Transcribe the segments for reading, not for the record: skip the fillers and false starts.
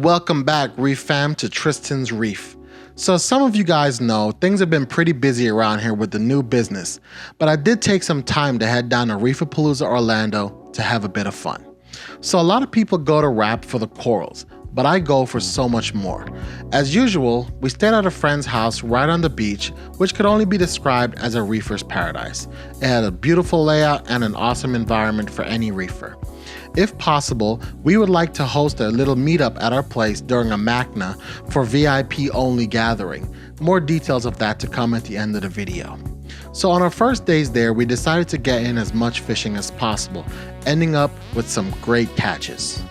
And welcome back, Reef fam, to Tristian's Reef. So some of you guys know things have been pretty busy around here with the new business, but I did take some time to head down to Reef-a-Palooza, Orlando to have a bit of fun. So a lot of people go to RAP for the corals, but I go for so much more. As usual, we stayed at a friend's house right on the beach, which could only be described as a reefer's paradise. It had a beautiful layout and an awesome environment for any reefer. If possible, we would like to host a little meetup at our place during a MACNA for VIP only gathering. More details of that to come at the end of the video. So on our first days there, we decided to get in as much fishing as possible, ending up with some great catches.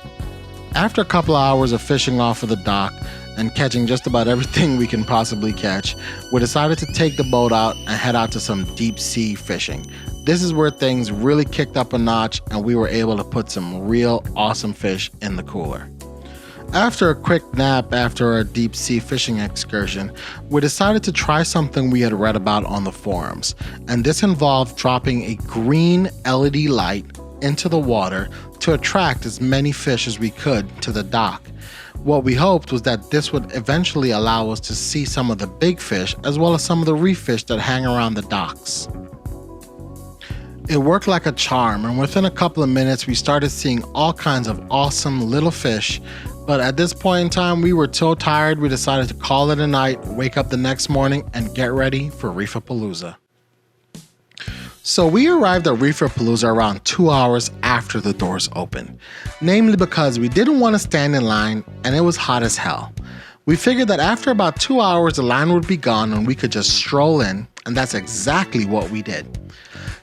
After a couple of hours of fishing off of the dock and catching just about everything we can possibly catch, we decided to take the boat out and head out to some deep sea fishing. This is where things really kicked up a notch and we were able to put some real awesome fish in the cooler. After a quick nap after our deep sea fishing excursion, we decided to try something we had read about on the forums, and this involved dropping a green LED light into the water to attract as many fish as we could to the dock. What we hoped was that this would eventually allow us to see some of the big fish as well as some of the reef fish that hang around the docks. It worked like a charm, and within a couple of minutes we started seeing all kinds of awesome little fish, but at this point in time we were so tired we decided to call it a night, wake up the next morning and get ready for Reef-a-Palooza. So we arrived at Reef-a-Palooza around 2 hours after the doors opened, namely because we didn't want to stand in line and it was hot as hell. We figured that after about 2 hours the line would be gone and we could just stroll in, and that's exactly what we did.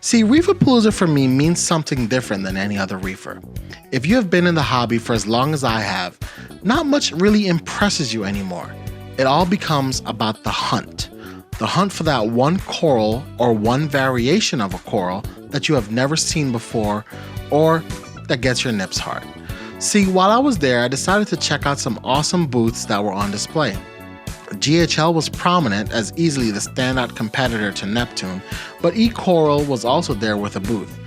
See, Reef-a-Palooza for me means something different than any other reefer. If you have been in the hobby for as long as I have, not much really impresses you anymore. It all becomes about the hunt. The hunt for that one coral or one variation of a coral that you have never seen before or that gets your nips hard. See, while I was there, I decided to check out some awesome booths that were on display. GHL was prominent as easily the standout competitor to Neptune, but eCoral was also there with a booth.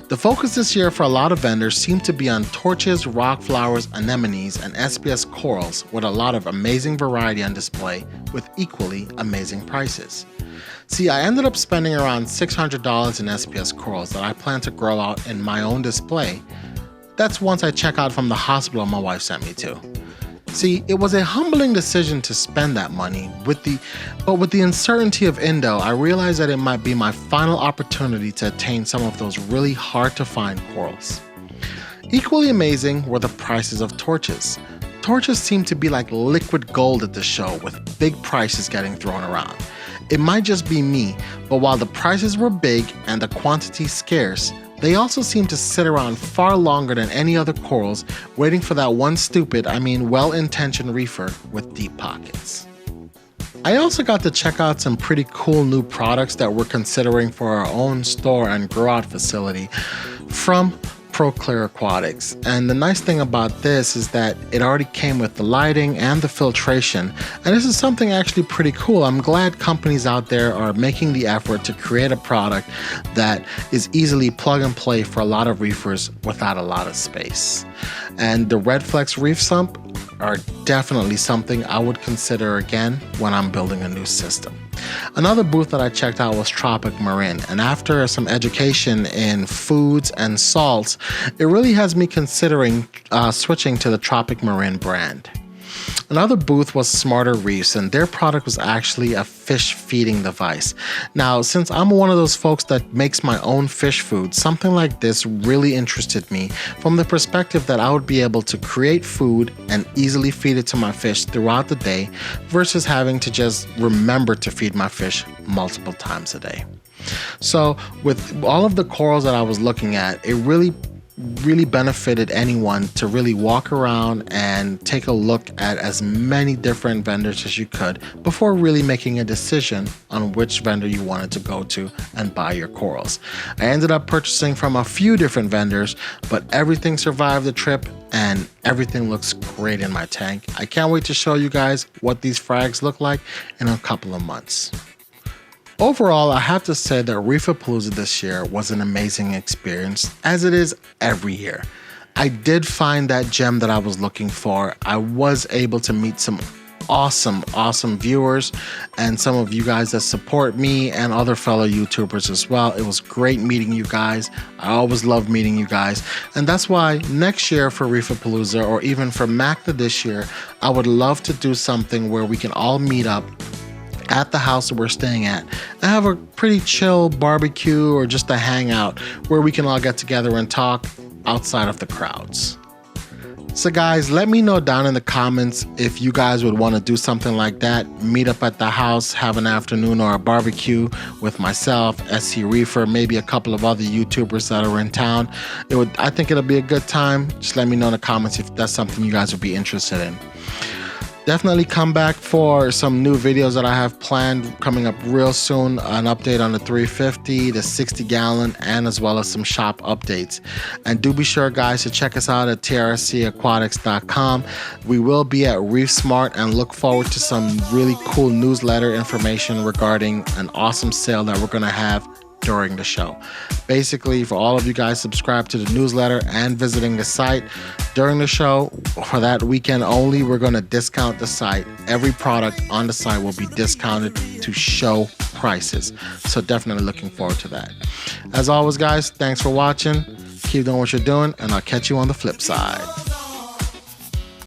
The focus this year for a lot of vendors seemed to be on torches, rock flowers, anemones, and SPS corals, with a lot of amazing variety on display with equally amazing prices. See, I ended up spending around $600 in SPS corals that I plan to grow out in my own display. That's once I check out from the hospital my wife sent me to. See, it was a humbling decision to spend that money, but with the uncertainty of Indo, I realized that it might be my final opportunity to attain some of those really hard to find corals. Equally amazing were the prices of torches. Torches seemed to be like liquid gold at the show, with big prices getting thrown around. It might just be me, but while the prices were big and the quantity scarce, they also seem to sit around far longer than any other corals, waiting for that one stupid, well-intentioned reefer with deep pockets. I also got to check out some pretty cool new products that we're considering for our own store and grow out facility from Aquatics. And the nice thing about this is that it already came with the lighting and the filtration, and this is something actually pretty cool. I'm glad companies out there are making the effort to create a product that is easily plug and play for a lot of reefers without a lot of space. And the Red Flex Reef Sump are definitely something I would consider again when I'm building a new system. Another booth that I checked out was Tropic Marin, and after some education in foods and salts, it really has me considering switching to the Tropic Marin brand. Another booth was Smarter Reefs, and their product was actually a fish feeding device. Now, since I'm one of those folks that makes my own fish food, something like this really interested me from the perspective that I would be able to create food and easily feed it to my fish throughout the day versus having to just remember to feed my fish multiple times a day. So with all of the corals that I was looking at, it really benefited anyone to really walk around and take a look at as many different vendors as you could before really making a decision on which vendor you wanted to go to and buy your corals. I ended up purchasing from a few different vendors, but everything survived the trip and everything looks great in my tank. I can't wait to show you guys what these frags look like in a couple of months. Overall, I have to say that Reef-a-Palooza this year was an amazing experience, as it is every year. I did find that gem that I was looking for. I was able to meet some awesome viewers and some of you guys that support me and other fellow YouTubers as well. It was great meeting you guys. I always love meeting you guys, and that's why next year for Reef-a-Palooza, or even for MACNA this year, I would love to do something where we can all meet up at the house that we're staying at and have a pretty chill barbecue or just a hangout where we can all get together and talk outside of the crowds. So guys, let me know down in the comments if you guys would want to do something like that. Meet up at the house, have an afternoon or a barbecue with myself, SC Reefer, maybe a couple of other YouTubers that are in town. I think it'll be a good time. Just let me know in the comments if that's something you guys would be interested in. Definitely come back for some new videos that I have planned coming up real soon. An update on the 350, the 60 gallon, and as well as some shop updates. And do be sure, guys, to check us out at trcaquatics.com. We will be at Reef Smart, and look forward to some really cool newsletter information regarding an awesome sale that we're going to have during the show. Basically, for all of you guys subscribe to the newsletter and visiting the site during the show, for that weekend only, we're going to discount the site. Every product on the site will be discounted to show prices. So definitely looking forward to that. As always, guys, thanks for watching. Keep doing what you're doing, and I'll catch you on the flip side.